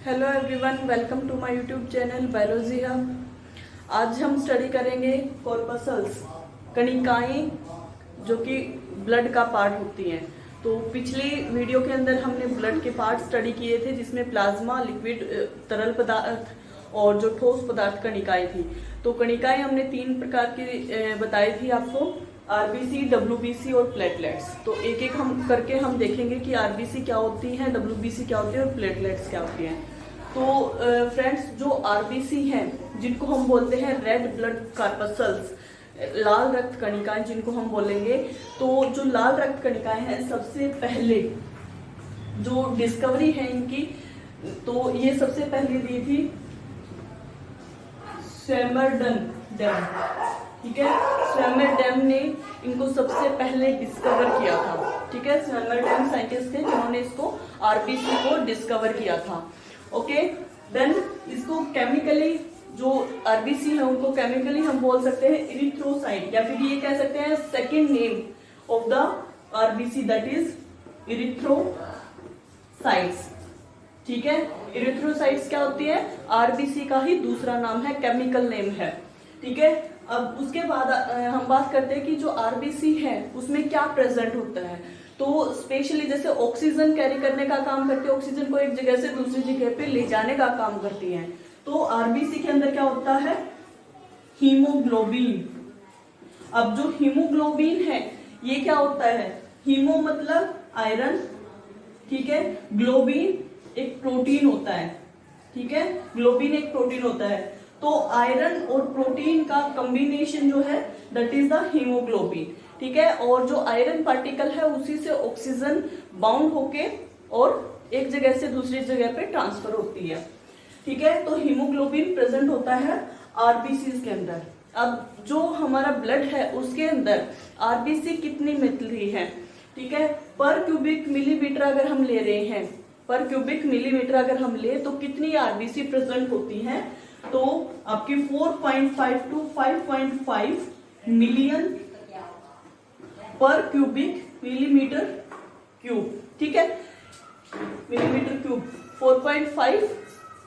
Hello everyone, welcome to my YouTube channel biology hub. आज हम study करेंगे corpuscles, कणिकाएं जो कि ब्लड का पार्ट होती हैं। तो पिछली वीडियो के अंदर हमने ब्लड के पार्ट स्टडी किए थे, जिसमें प्लाज्मा, लिक्विड तरल पदार्थ और जो ठोस पदार्थ कणिकाएं थी। तो कणिकाएं हमने 3 प्रकार की बताई थी आपको, आरबीसी, डब्ल्यूबीसी और प्लेटलेट्स। तो एक एक हम करके हम देखेंगे कि आरबीसी क्या होती है, डब्ल्यूबीसी क्या होती है और प्लेटलेट्स क्या होती हैं। तो फ्रेंड्स, जो आरबीसी हैं जिनको हम बोलते हैं रेड ब्लड कॉर्पसल्स, लाल रक्त कणिकाएं जिनको हम बोलेंगे, तो जो लाल रक्त कणिकाएं हैं, सबसे पहले जो डिस्कवरी है इनकी, तो ये सबसे पहले दी थी स्वेमरडन डैम। ठीक है, स्वेमरडैम ने इनको सबसे पहले डिस्कवर किया था। ठीक है, स्वेमरडैम साइंटिस्ट थे जिन्होंने इसको आरबीसी को डिस्कवर किया था। ओके, देन इसको केमिकली, जो आरबीसी है उनको केमिकली हम बोल सकते हैं इरिथ्रोसाइट, या फिर ये कह सकते हैं second name of the RBC, that is erythrocytes. ठीक है, इरिथ्रोसाइट्स क्या होती है? आरबीसी का ही दूसरा नाम है, केमिकल नेम है। ठीक है, अब उसके बाद हम बात करते हैं कि जो आरबीसी है उसमें क्या प्रेजेंट होता है। तो स्पेशली जैसे ऑक्सीजन कैरी करने का काम करती है, ऑक्सीजन को एक जगह से दूसरी जगह पे ले जाने का काम करती है। तो आरबीसी के अंदर क्या होता है? हीमोग्लोबिन। अब जो हीमोग्लोबिन है ये क्या होता है? हीमो मतलब आयरन, ठीक है, ग्लोबिन एक प्रोटीन होता है। ठीक है, ग्लोबिन एक प्रोटीन होता है। तो आयरन और प्रोटीन का कॉम्बिनेशन जो है दैट इज द हीमोग्लोबिन। ठीक है, और जो आयरन पार्टिकल है उसी से ऑक्सीजन बाउंड होके और एक जगह से दूसरी जगह पे ट्रांसफर होती है। ठीक है, तो हीमोग्लोबिन प्रेजेंट होता है आरबीसी के अंदर। अब जो हमारा ब्लड है उसके अंदर आरबीसी कितनी मिली है? ठीक है, पर क्यूबिक मिलीमीटर अगर हम ले रहे हैं, पर क्यूबिक मिलीमीटर अगर हम ले तो कितनी आरबीसी प्रेजेंट होती है? तो आपकी 4.5 to 5.5 मिलियन पर क्यूबिक मिलीमीटर क्यूब। ठीक है, मिलीमीटर क्यूब 4.5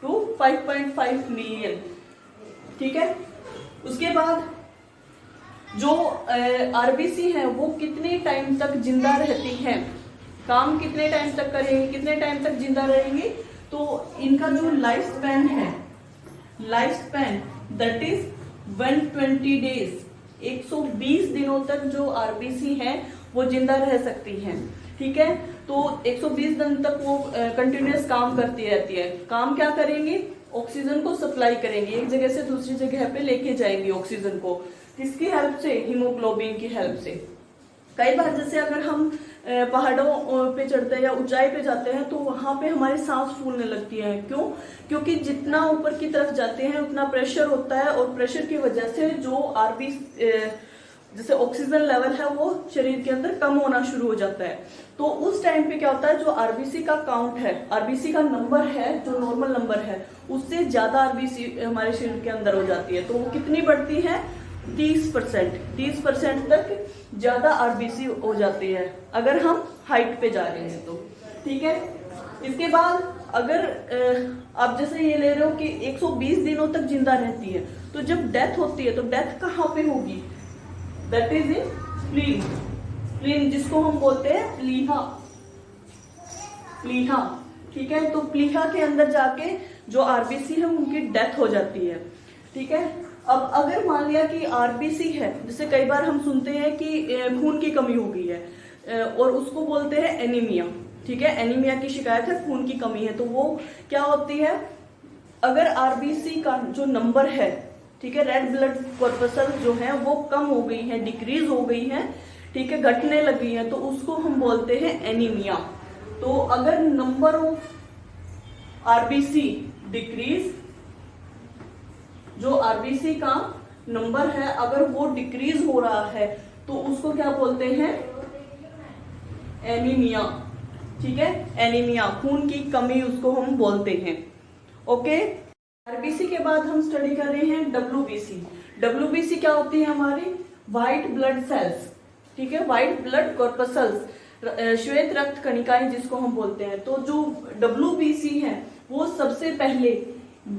to 5.5 मिलियन। ठीक है, उसके बाद जो आरबीसी है वो कितने टाइम तक जिंदा रहती है, काम कितने टाइम तक करेंगे, कितने टाइम तक जिंदा रहेंगे? तो इनका जो लाइफ स्पैन है, life span that is 120 days, 120 दिनों तक जो आरबीसी है वो जिंदा रह सकती हैं। ठीक है, तो 120 दिन तक वो कंटिन्यूअस काम करती रहती है। काम क्या करेंगे? ऑक्सीजन को सप्लाई करेंगे, एक जगह से दूसरी जगह पे लेके जाएंगी ऑक्सीजन को। किसकी हेल्प से? हीमोग्लोबिन की हेल्प से। कई बार जैसे अगर हम पहाड़ों पे चढ़ते हैं या ऊंचाई पे जाते हैं तो वहां पे हमारी सांस फूलने लगती है। क्यों? क्योंकि जितना ऊपर की तरफ जाते हैं उतना प्रेशर होता है, और प्रेशर की वजह से जो जैसे ऑक्सीजन लेवल है वो शरीर के अंदर कम होना शुरू हो जाता है। तो उस टाइम पे क्या होता है, जो आरबीसी का काउंट है, आरबीसी का नंबर है, जो नॉर्मल नंबर है, उससे ज्यादा आरबीसी हमारे शरीर के अंदर हो जाती है। तो वो कितनी बढ़ती है? 30% तक ज्यादा आरबीसी हो जाती है अगर हम हाइट पे जा रहे हैं तो। ठीक है, इसके बाद अगर आप जैसे ये ले रहे हो कि 120 दिनों तक जिंदा रहती है, तो जब डेथ होती है तो डेथ कहाँ पे होगी? That is in spleen. Spleen जिसको हम बोलते हैं प्लीहा, प्लीहा। ठीक है, तो प्लीहा के अंदर जाके जो आरबीसी है उनकी डेथ हो जाती है। ठीक है, अब अगर मान लिया कि आरबीसी है, जैसे कई बार हम सुनते हैं कि खून की कमी हो गई है और उसको बोलते हैं एनीमिया। ठीक है, एनीमिया की शिकायत है, खून की कमी है, तो वो क्या होती है? अगर आरबीसी का जो नंबर है, ठीक है, रेड ब्लड कॉर्पसल्स जो है वो कम हो गई है, डिक्रीज हो गई है, ठीक है, घटने लगी है, तो उसको हम बोलते हैं एनीमिया। तो अगर नंबर ऑफ आरबीसी डिक्रीज, जो आरबीसी का नंबर है अगर वो डिक्रीज हो रहा है तो उसको क्या बोलते हैं? एनीमिया। ठीक है, एनीमिया, खून की कमी उसको हम बोलते हैं। ओके, आरबीसी के बाद हम स्टडी कर रहे हैं डब्ल्यूबीसी। डब्ल्यूबीसी क्या होती है? हमारी व्हाइट ब्लड सेल्स। ठीक है, व्हाइट ब्लड कॉर्पसल्स, श्वेत रक्त कणिकाएं जिसको हम बोलते हैं। तो जो डब्ल्यूबीसी है वो सबसे सबसे पहले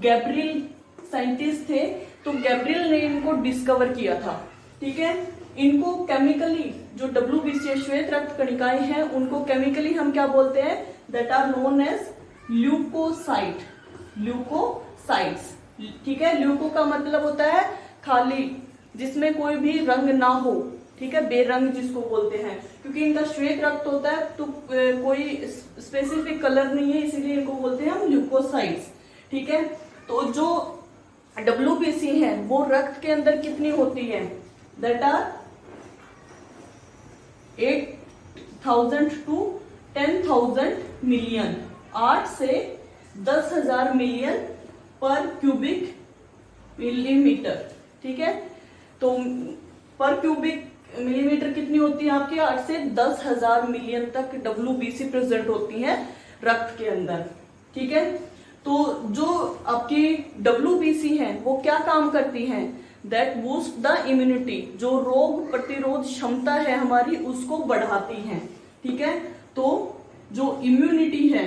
गैब्रियल साइंटिस्ट थे, तो गैब्रियल ने इनको डिस्कवर किया था। ठीक है, इनको केमिकली जो WBC श्वेत रक्त कणिकाएं हैं उनको केमिकली हम क्या बोलते हैं, that are known as leucocyte, leucocytes. ठीक है, ल्यूको का मतलब होता है खाली, जिसमें कोई भी रंग ना हो। ठीक है, बेरंग जिसको बोलते हैं, क्योंकि इनका श्वेत रक्त होता है तो कोई स्पेसिफिक कलर नहीं है, इसीलिए इनको बोलते हैं हम ल्यूकोसाइट्स। ठीक है, तो जो WBC है वो रक्त के अंदर कितनी होती है, दैट आर 8,000 to 10,000 मिलियन, 8 से 10,000 मिलियन पर क्यूबिक मिलीमीटर। ठीक है, तो पर क्यूबिक मिलीमीटर कितनी होती है आपकी, 8 से 10,000 मिलियन तक WBC प्रेजेंट होती है रक्त के अंदर। ठीक है, तो जो आपकी WBC है वो क्या काम करती है, दैट बूस्ट द इम्यूनिटी, जो रोग प्रतिरोध क्षमता है हमारी उसको बढ़ाती है। ठीक है, तो जो इम्यूनिटी है,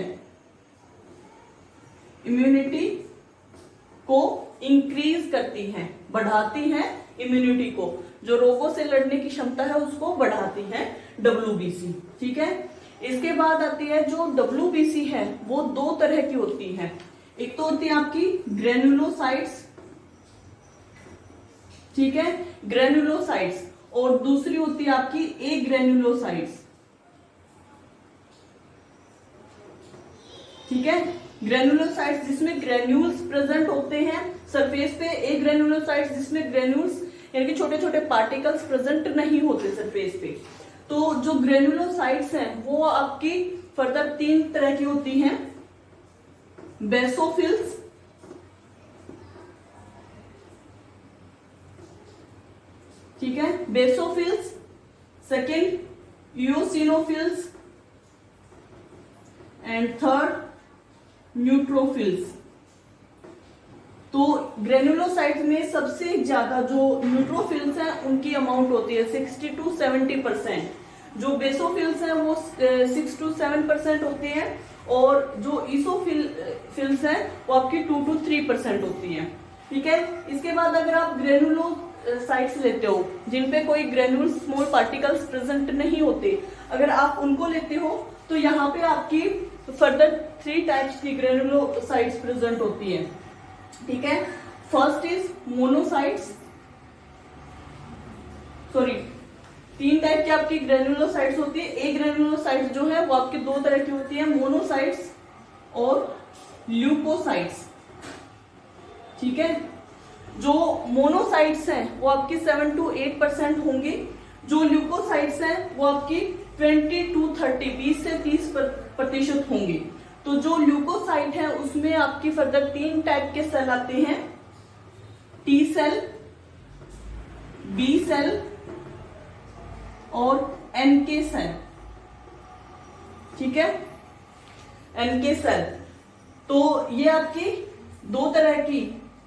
इम्यूनिटी को इंक्रीज करती है, बढ़ाती है इम्यूनिटी को, जो रोगों से लड़ने की क्षमता है उसको बढ़ाती है WBC। ठीक है, इसके बाद आती है जो WBC है वो दो तरह की होती है, एक तो होती है आपकी ग्रेनुलोसाइट्स। ठीक है, ग्रेनुलोसाइट्स, और दूसरी होती है आपकी ए ग्रेनुलोसाइट्स। ठीक है, ग्रेनुलोसाइट्स जिसमें ग्रेन्यूल्स प्रेजेंट होते हैं सरफेस पे, ए ग्रेनुलोसाइट्स जिसमें ग्रेन्यूल्स यानी कि छोटे छोटे पार्टिकल्स प्रेजेंट नहीं होते सरफेस पे। तो जो ग्रेनुलोसाइट्स हैं वो आपकी फर्दर 3 तरह की होती हैं, बेसोफिल्स, ठीक है, basophils, second eosinophils and third neutrophils. तो ग्रेनुलोसाइट्स में सबसे ज्यादा जो न्यूट्रोफिल्स हैं उनकी अमाउंट होती है 60 to 70%, जो बेसोफिल्स हैं वो 6 to 7% होती हैं, और जो ईसोफिल्स हैं वो आपकी 2 to 3% होती हैं। ठीक है, इसके बाद अगर आप ग्रेनुलोसाइट्स लेते हो जिनपे कोई ग्रेनुल स्मॉल पार्टिकल्स प्रेजेंट नहीं होते, अगर आप उनको लेते हो तो यहाँ पे आपकी फर्दर 3 टाइप्स की ग्रेनुलोसाइट्स प्रेजेंट होती है। ठीक है, first is monocytes, sorry 3 type की आपकी ग्रेनुलोसाइट्स होती है। एक ग्रेनुलोसाइट्स जो है वो आपके 2 तरह की होती है, मोनोसाइट्स और ल्यूकोसाइट्स। ठीक है, जो मोनोसाइट्स हैं वो आपकी 7 to 8% होंगी, जो ल्यूकोसाइट्स हैं वो आपकी 20 to 30, 20 से 30% होंगी। तो जो ल्यूकोसाइट है उसमें आपकी फर्दर 3 टाइप के सेल आते हैं, T सेल, B सेल और NK सेल। ठीक है, NK सेल। तो ये आपकी 2 तरह की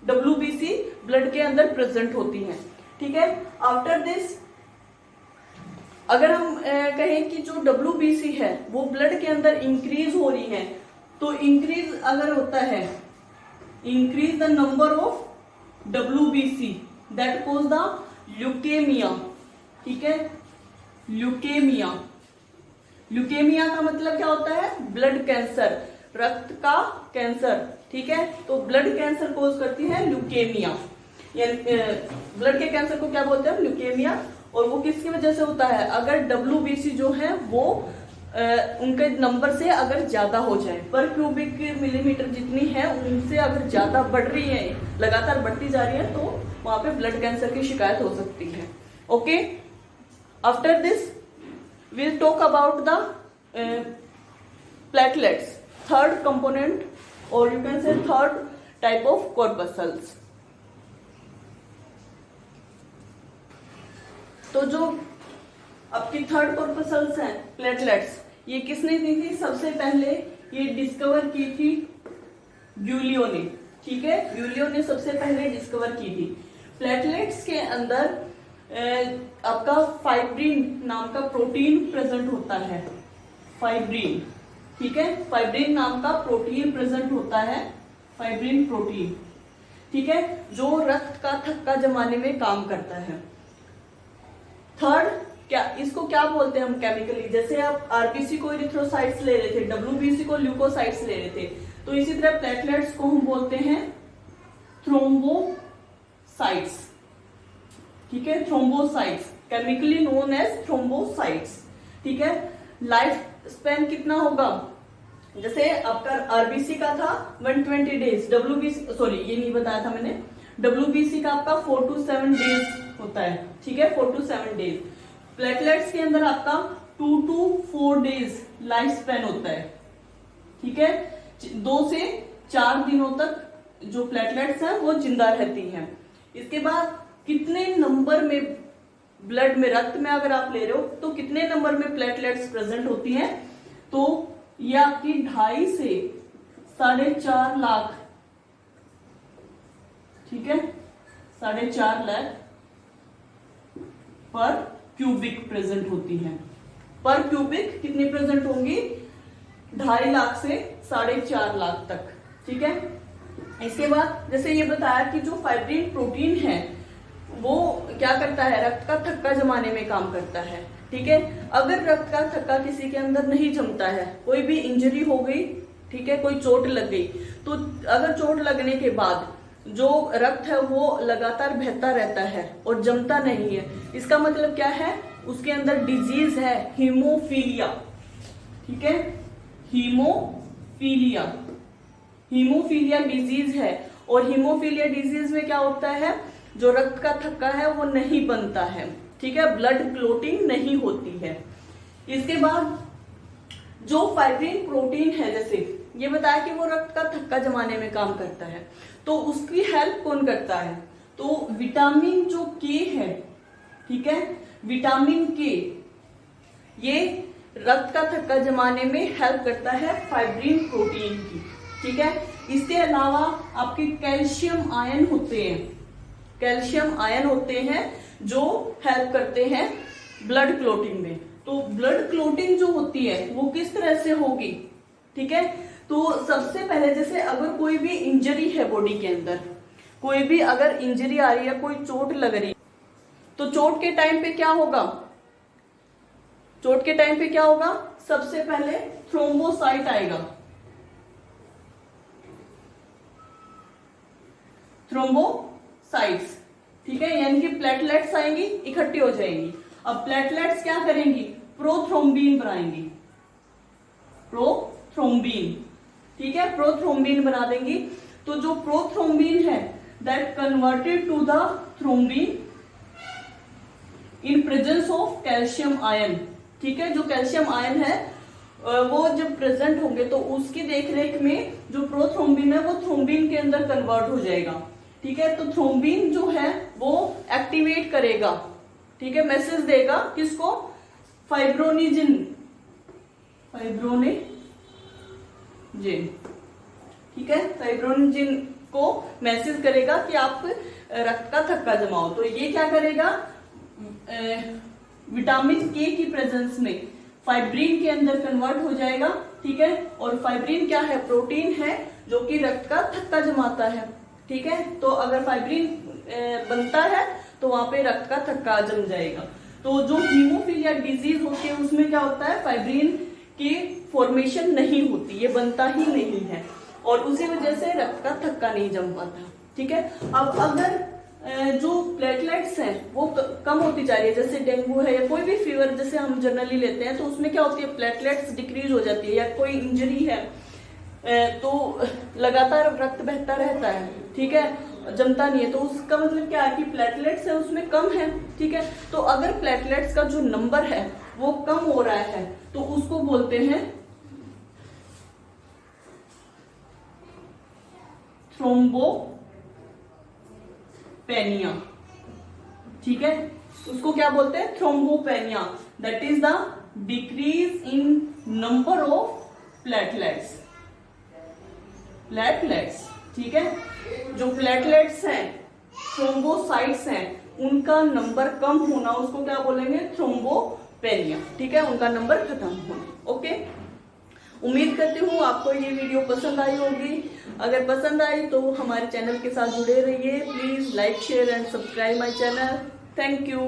WBC ब्लड के अंदर प्रेजेंट होती है। ठीक है, आफ्टर दिस अगर हम कहें कि जो WBC है वो ब्लड के अंदर इंक्रीज हो रही है, तो इंक्रीज अगर होता है, increase the number of WBC that cause the leukaemia. ठीक है, ल्यूकेमिया, ल्यूकेमिया का मतलब क्या होता है, ब्लड कैंसर, रक्त का कैंसर। ठीक है, तो ब्लड कैंसर कोज करती है ल्यूकेमिया, यानी ब्लड के कैंसर को क्या बोलते हैं, ल्यूकेमिया। और वो किसकी वजह से होता है, अगर WBC जो है वो उनके नंबर से अगर ज्यादा हो जाए, पर क्यूबिक मिलीमीटर जितनी है उनसे अगर ज्यादा बढ़ रही है, लगातार बढ़ती जा रही है, तो वहां पे ब्लड कैंसर की शिकायत हो सकती है। Okay, after this we'll talk about the platelets, third component or you can say third type of corpuscles। तो जो आपकी थर्ड कॉर्पसल्स हैं प्लेटलेट्स, ये किसने दी थी, सबसे पहले ये डिस्कवर की थी ग्यूलियो ने। ठीक है, ग्यूलियो ने सबसे पहले डिस्कवर की थी। प्लेटलेट्स के अंदर आपका फाइब्रिन नाम का प्रोटीन प्रेजेंट होता है, फाइब्रिन। ठीक है, फाइब्रिन नाम का प्रोटीन प्रेजेंट होता है, फाइब्रिन प्रोटीन, ठीक है, जो रक्त का थक्का जमाने में काम करता है। थर्ड, क्या इसको क्या बोलते हैं हम केमिकली, जैसे आप आरबीसी को इरिथ्रोसाइट्स ले रहे थे, डब्ल्यूबीसी को ल्यूकोसाइट्स ले रहे थे, तो इसी तरह प्लेटलेट्स को हम बोलते हैं थ्रोम्बोसाइट्स, ठीक है, thrombocytes, chemically known as thrombocytes, ठीक है। लाइफ स्पेन कितना होगा, जैसे आपका आरबीसी का था 120 डेज, डब्ल्यूबीसी, सॉरी ये नहीं बताया था मैंने, डब्ल्यूबीसी का आपका 4 to 7 डेज होता है, ठीक है, 4 to 7 डेज। प्लेटलेट्स के अंदर आपका 2 to 4 डेज लाइफ स्पेन होता है, ठीक है, 2 से 4 दिनों तक जो प्लेटलेट्स हैं वो जिंदा रहती हैं। इसके बाद कितने नंबर में ब्लड में, रक्त में अगर आप ले रहे हो तो कितने नंबर में प्लेटलेट्स प्रेजेंट होती हैं, तो ये आपकी 2.5 से 4.5 लाख, ठीक है, 4.5 लाख पर क्यूबिक प्रेजेंट होती हैं। पर क्यूबिक कितनी प्रेजेंट होंगी, 2.5 लाख से 4.5 लाख तक, ठीक है। इसके बाद जैसे ये बताया कि जो फाइब्रिन प्रोटीन है वो क्या करता है, रक्त का थक्का जमाने में काम करता है, ठीक है। अगर रक्त का थक्का किसी के अंदर नहीं जमता है, कोई भी इंजरी हो गई, ठीक है, कोई चोट लग गई, तो अगर चोट लगने के बाद जो रक्त है वो लगातार बहता रहता है और जमता नहीं है, इसका मतलब क्या है, उसके अंदर डिजीज है हीमोफीलिया, ठीक है, हीमोफीलिया, हीमोफीलिया डिजीज है। और हीमोफीलिया डिजीज में क्या होता है, जो रक्त का थक्का है वो नहीं बनता है, ठीक है, ब्लड क्लोटिंग नहीं होती है। इसके बाद जो फाइब्रिन प्रोटीन है, जैसे ये बताया कि वो रक्त का थक्का जमाने में काम करता है, तो उसकी हेल्प कौन करता है, तो विटामिन जो के है, ठीक है, विटामिन के, ये रक्त का थक्का जमाने में हेल्प करता है फाइब्रिन प्रोटीन की, ठीक है। इसके अलावा आपके कैल्शियम आयन होते हैं, कैल्शियम आयन होते हैं जो हेल्प करते हैं ब्लड क्लोटिंग में। तो ब्लड क्लोटिंग जो होती है वो किस तरह से होगी, ठीक है, तो सबसे पहले जैसे अगर कोई भी इंजरी है बॉडी के अंदर, कोई भी अगर इंजरी आ रही है, कोई चोट लग रही है, तो चोट के टाइम पे क्या होगा, चोट के टाइम पे क्या होगा, सबसे पहले थ्रोम्बोसाइट आएगा, थ्रोम्बोसाइट्स, ठीक है, यानी कि प्लेटलेट्स आएंगी, इकट्ठी हो जाएंगी। अब प्लेटलेट्स क्या करेंगी, प्रोथ्रोम्बिन बनाएंगी, प्रोथ्रोम्बिन, ठीक है, प्रोथ्रोम्बिन बना देंगी। तो जो प्रोथ्रोम्बिन है that converted to the thrombin in presence of calcium ion, ठीक है, जो कैल्शियम आयन है वो जब प्रेजेंट होंगे तो उसकी देखरेख में जो प्रोथ्रोम्बिन है वो थ्रोम्बिन के अंदर कन्वर्ट हो जाएगा, ठीक है। तो थ्रोम्बिन जो है वो एक्टिवेट करेगा, ठीक है, मैसेज देगा किसको, फाइब्रोनिजिन, फाइब्रोनिजिन, ठीक है, फाइब्रोनिजिन को मैसेज करेगा कि आप रक्त का थक्का जमाओ। तो ये क्या करेगा, विटामिन के की प्रेजेंस में फाइब्रिन के अंदर कन्वर्ट हो जाएगा, ठीक है। और फाइब्रिन क्या है, प्रोटीन है जो कि रक्त का थक्का जमाता है, ठीक है। तो अगर फाइब्रिन बनता है तो वहां पे रक्त का थक्का जम जाएगा। तो जो हीमोफीलिया डिजीज होती है उसमें क्या होता है, फाइब्रिन की फॉर्मेशन नहीं होती, ये बनता ही नहीं है और उसी वजह से रक्त का थक्का नहीं जम पाता, ठीक है। अब अगर जो प्लेटलेट्स हैं वो कम होती जा रही है, जैसे डेंगू है या कोई भी फीवर जैसे हम जनरली लेते हैं, तो उसमें क्या होती है, प्लेटलेट्स डिक्रीज हो जाती है, या कोई इंजरी है तो लगातार रक्त बहता रहता है, ठीक है, जमता नहीं है, तो उसका मतलब क्या है कि प्लेटलेट्स है उसमें कम है, ठीक है। तो अगर प्लेटलेट्स का जो नंबर है वो कम हो रहा है तो उसको बोलते हैं थ्रोम्बोपेनिया, ठीक है, उसको क्या बोलते हैं, thrombopenia, that is the decrease in number of platelets, platelets, ठीक है। जो प्लेटलेट्स हैं, थ्रोम्बोसाइट्स हैं, उनका नंबर कम होना उसको क्या बोलेंगे, थ्रोम्बोपेनिया, ठीक है, उनका नंबर खत्म होना। ओके, उम्मीद करती हूँ आपको ये वीडियो पसंद आई होगी। अगर पसंद आई तो हमारे चैनल के साथ जुड़े रहिए। Please like share and subscribe my channel. Thank you.